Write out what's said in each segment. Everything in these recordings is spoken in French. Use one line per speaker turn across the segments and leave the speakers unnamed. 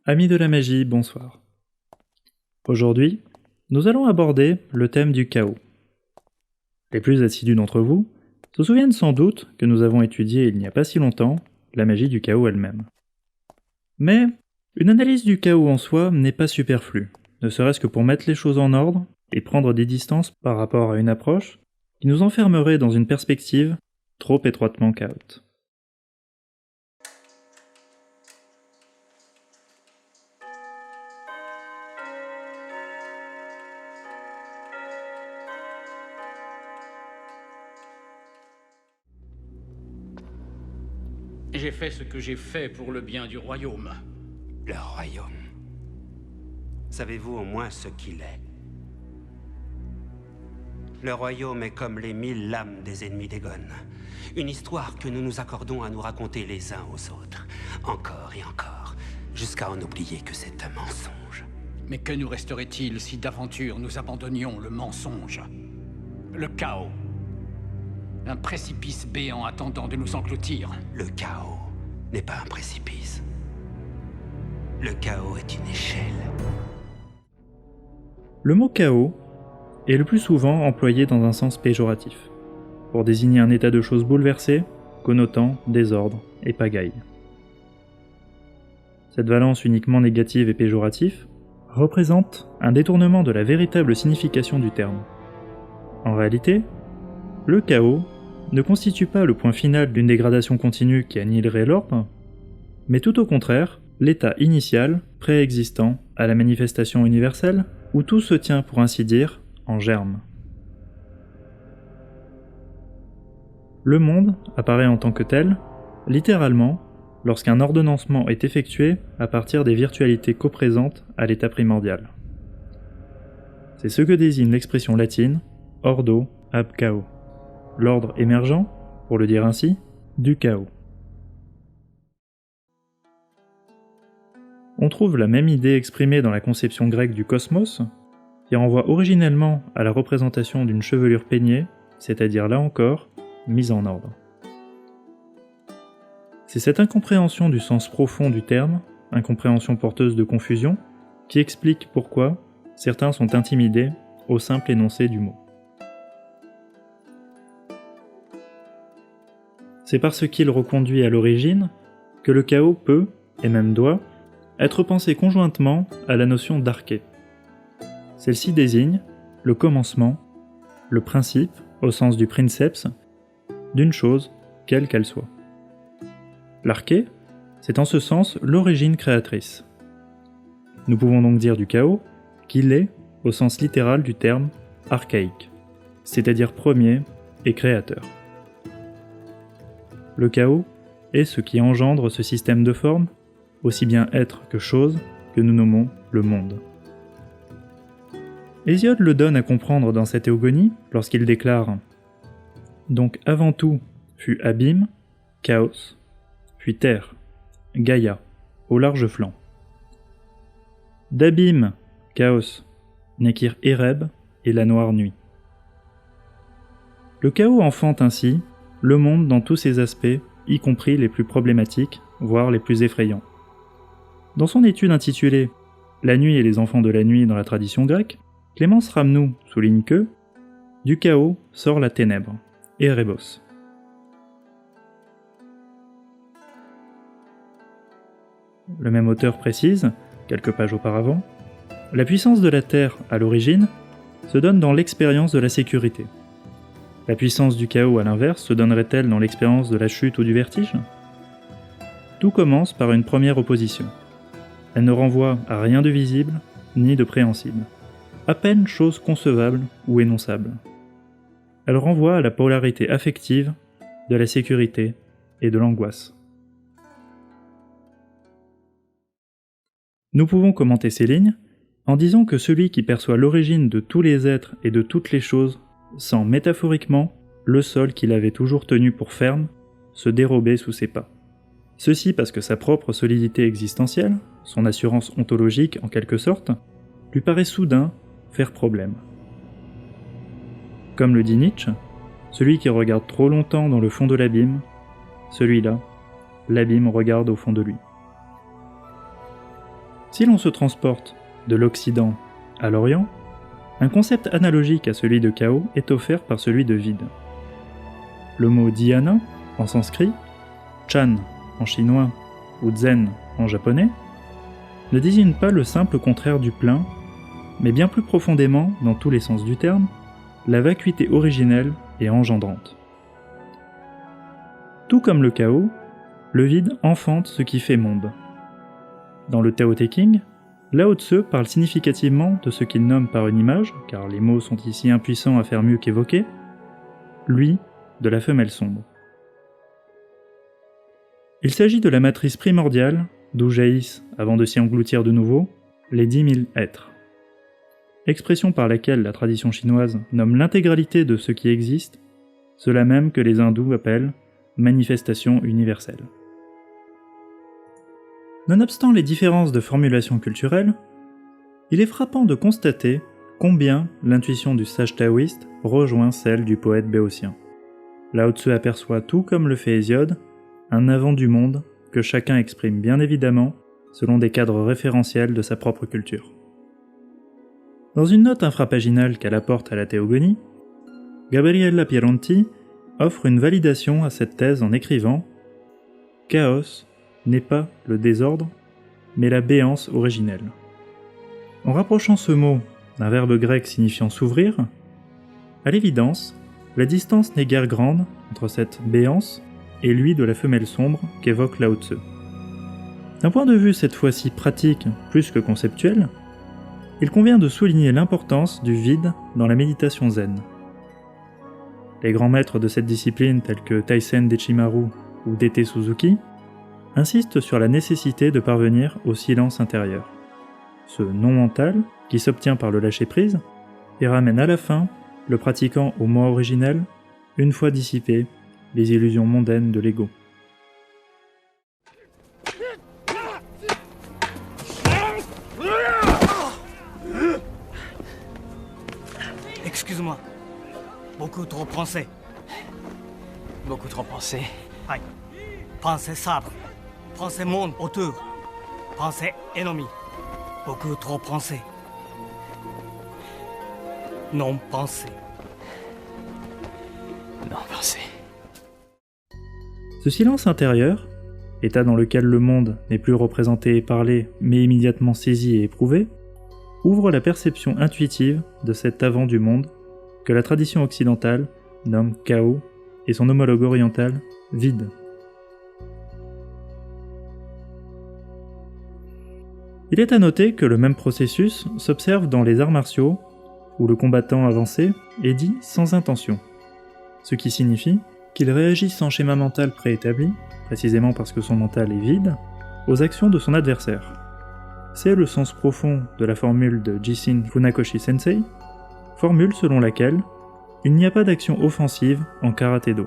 Amis de la magie, bonsoir. Aujourd'hui, nous allons aborder le thème du chaos. Les plus assidus d'entre vous se souviennent sans doute que nous avons étudié il n'y a pas si longtemps la magie du chaos elle-même. Mais une analyse du chaos en soi n'est pas superflue, ne serait-ce que pour mettre les choses en ordre et prendre des distances par rapport à une approche qui nous enfermerait dans une perspective trop étroitement chaotique.
J'ai fait ce que j'ai fait pour le bien du royaume.
Le royaume. Savez-vous au moins ce qu'il est? Le royaume est comme les 1000 lames des ennemis d'Egon. Une histoire que nous nous accordons à nous raconter les uns aux autres. Encore et encore. Jusqu'à en oublier que c'est un mensonge.
Mais que nous resterait-il si d'aventure nous abandonnions le mensonge? Le chaos. Un précipice béant attendant de nous engloutir.
Le chaos n'est pas un précipice. Le chaos est une échelle.
Le mot chaos est le plus souvent employé dans un sens péjoratif, pour désigner un état de choses bouleversé, connotant désordre et pagaille. Cette valence uniquement négative et péjorative représente un détournement de la véritable signification du terme. En réalité, le chaos ne constitue pas le point final d'une dégradation continue qui annihilerait l'ordre, mais tout au contraire, l'état initial, préexistant à la manifestation universelle, où tout se tient pour ainsi dire en germe. Le monde apparaît en tant que tel, littéralement, lorsqu'un ordonnancement est effectué à partir des virtualités coprésentes à l'état primordial. C'est ce que désigne l'expression latine ordo ab chaos, l'ordre émergent, pour le dire ainsi, du chaos. On trouve la même idée exprimée dans la conception grecque du cosmos, qui renvoie originellement à la représentation d'une chevelure peignée, c'est-à-dire là encore, mise en ordre. C'est cette incompréhension du sens profond du terme, incompréhension porteuse de confusion, qui explique pourquoi certains sont intimidés au simple énoncé du mot. C'est parce qu'il reconduit à l'origine que le chaos peut, et même doit, être pensé conjointement à la notion d'arché. Celle-ci désigne le commencement, le principe, au sens du princeps, d'une chose, quelle qu'elle soit. L'arché, c'est en ce sens l'origine créatrice. Nous pouvons donc dire du chaos qu'il est, au sens littéral du terme, archaïque, c'est-à-dire premier et créateur. Le chaos est ce qui engendre ce système de formes, aussi bien être que chose, que nous nommons le monde. Hésiode le donne à comprendre dans cette théogonie lorsqu'il déclare « Donc avant tout fut abîme, chaos, puis terre, Gaïa, au large flanc. D'abîme, chaos, naquirent Éreb et la noire nuit. » Le chaos enfante ainsi le monde dans tous ses aspects, y compris les plus problématiques, voire les plus effrayants. Dans son étude intitulée « La nuit et les enfants de la nuit dans la tradition grecque », Clémence Ramnou souligne que « Du chaos sort la ténèbre, Erebos ». Le même auteur précise, quelques pages auparavant, « La puissance de la Terre, à l'origine, se donne dans l'expérience de la sécurité. La puissance du chaos, à l'inverse, se donnerait-elle dans l'expérience de la chute ou du vertige ? Tout commence par une première opposition. Elle ne renvoie à rien de visible, ni de préhensible. À peine chose concevable ou énonçable. Elle renvoie à la polarité affective de la sécurité et de l'angoisse. Nous pouvons commenter ces lignes en disant que celui qui perçoit l'origine de tous les êtres et de toutes les choses sent métaphoriquement le sol qu'il avait toujours tenu pour ferme se dérober sous ses pas. Ceci parce que sa propre solidité existentielle, son assurance ontologique en quelque sorte, lui paraît soudain faire problème. Comme le dit Nietzsche, celui qui regarde trop longtemps dans le fond de l'abîme, celui-là, l'abîme regarde au fond de lui. Si l'on se transporte de l'Occident à l'Orient, un concept analogique à celui de chaos est offert par celui de vide. Le mot dhyana en sanskrit, chan en chinois ou zen en japonais ne désigne pas le simple contraire du plein, mais bien plus profondément, dans tous les sens du terme, la vacuité originelle et engendrante. Tout comme le chaos, le vide enfante ce qui fait monde. Dans le Tao Te Ching, Lao Tse parle significativement de ce qu'il nomme par une image, car les mots sont ici impuissants à faire mieux qu'évoquer, lui de la femelle sombre. Il s'agit de la matrice primordiale d'où jaillissent, avant de s'y engloutir de nouveau, les 10 000 êtres. Expression par laquelle la tradition chinoise nomme l'intégralité de ce qui existe, cela même que les hindous appellent manifestation universelle. Nonobstant les différences de formulation culturelle, il est frappant de constater combien l'intuition du sage taoïste rejoint celle du poète béotien. Lao Tse aperçoit, tout comme le fait Hésiode, un avant du monde que chacun exprime bien évidemment selon des cadres référentiels de sa propre culture. Dans une note infrapaginale qu'elle apporte à la théogonie, Gabriella Pieronti offre une validation à cette thèse en écrivant « Chaos n'est pas le désordre, mais la béance originelle ». En rapprochant ce mot d'un verbe grec signifiant s'ouvrir, à l'évidence, la distance n'est guère grande entre cette béance et lui de la femelle sombre qu'évoque Lao Tse. D'un point de vue cette fois-ci pratique plus que conceptuel, il convient de souligner l'importance du vide dans la méditation zen. Les grands maîtres de cette discipline tels que Taisen Dechimaru ou D.T. Suzuki insistent sur la nécessité de parvenir au silence intérieur, ce non mental qui s'obtient par le lâcher-prise et ramène à la fin le pratiquant au moi originel une fois dissipées les illusions mondaines de l'ego.
Excuse-moi. Beaucoup trop pensé.
Beaucoup trop pensé.
Aïe. Pensée sabre. Pensée monde autour. Pensée ennemi. Beaucoup trop pensé. Non pensé.
Non pensé.
Ce silence intérieur, état dans lequel le monde n'est plus représenté et parlé, mais immédiatement saisi et éprouvé, ouvre la perception intuitive de cet avant du monde que la tradition occidentale nomme chaos et son homologue oriental vide. Il est à noter que le même processus s'observe dans les arts martiaux où le combattant avancé est dit sans intention, ce qui signifie qu'il réagit sans schéma mental préétabli, précisément parce que son mental est vide, aux actions de son adversaire. C'est le sens profond de la formule de Jisin Funakoshi Sensei, formule selon laquelle il n'y a pas d'action offensive en karaté-do.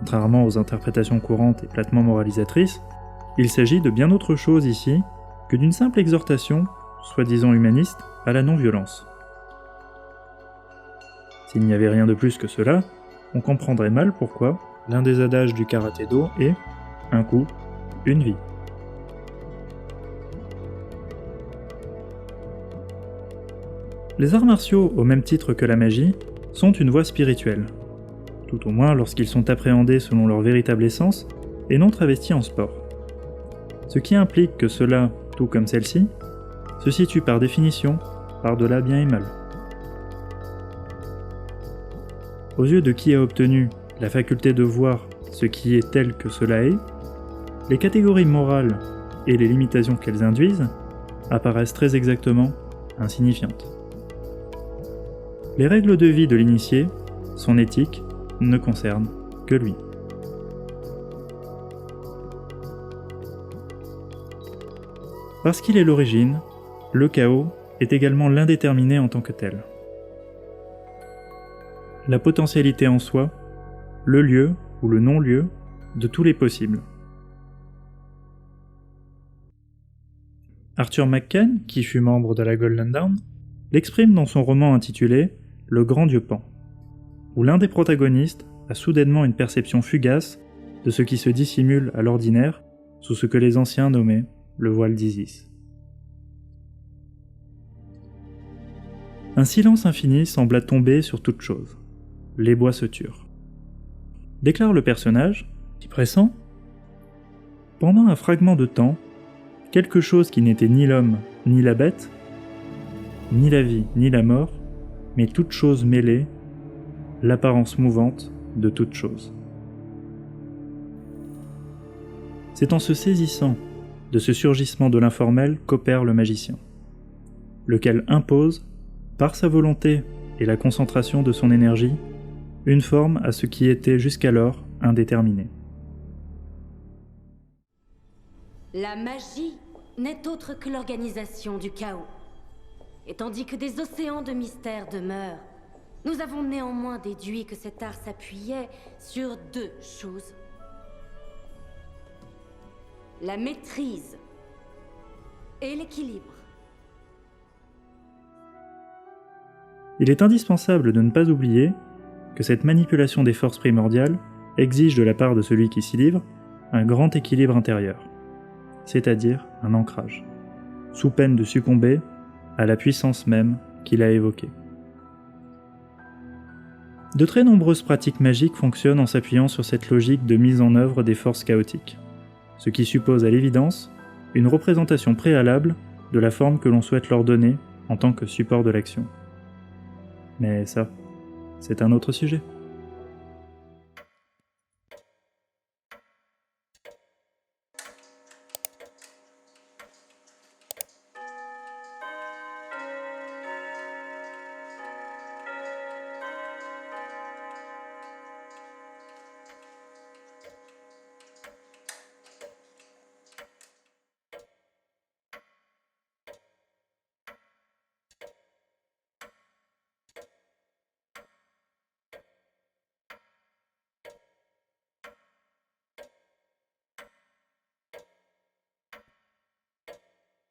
Contrairement aux interprétations courantes et platement moralisatrices, il s'agit de bien autre chose ici que d'une simple exhortation, soi-disant humaniste, à la non-violence. S'il n'y avait rien de plus que cela, on comprendrait mal pourquoi l'un des adages du karaté-do est « un coup, une vie ». Les arts martiaux, au même titre que la magie, sont une voie spirituelle, tout au moins lorsqu'ils sont appréhendés selon leur véritable essence et non travestis en sport. Ce qui implique que cela, tout comme celle-ci, se situe par définition par-delà bien et mal. Aux yeux de qui a obtenu la faculté de voir ce qui est tel que cela est, les catégories morales et les limitations qu'elles induisent apparaissent très exactement insignifiantes. Les règles de vie de l'initié, son éthique, ne concernent que lui. Parce qu'il est l'origine, le chaos est également l'indéterminé en tant que tel. La potentialité en soi, le lieu ou le non-lieu de tous les possibles. Arthur McCann, qui fut membre de la Golden Dawn, l'exprime dans son roman intitulé « Le Grand Dieu Pan », où l'un des protagonistes a soudainement une perception fugace de ce qui se dissimule à l'ordinaire sous ce que les anciens nommaient le voile d'Isis. Un silence infini sembla tomber sur toute chose. Les bois se turent. Déclare le personnage, qui pressent. Pendant un fragment de temps, quelque chose qui n'était ni l'homme, ni la bête, ni la vie, ni la mort, mais toute chose mêlée, l'apparence mouvante de toute chose. C'est en se saisissant de ce surgissement de l'informel qu'opère le magicien, lequel impose, par sa volonté et la concentration de son énergie, une forme à ce qui était jusqu'alors indéterminé.
La magie n'est autre que l'organisation du chaos. Et tandis que des océans de mystères demeurent, nous avons néanmoins déduit que cet art s'appuyait sur deux choses. La maîtrise et l'équilibre.
Il est indispensable de ne pas oublier que cette manipulation des forces primordiales exige de la part de celui qui s'y livre un grand équilibre intérieur, c'est-à-dire un ancrage, sous peine de succomber à la puissance même qu'il a évoquée. De très nombreuses pratiques magiques fonctionnent en s'appuyant sur cette logique de mise en œuvre des forces chaotiques, ce qui suppose à l'évidence une représentation préalable de la forme que l'on souhaite leur donner en tant que support de l'action. Mais ça, c'est un autre sujet.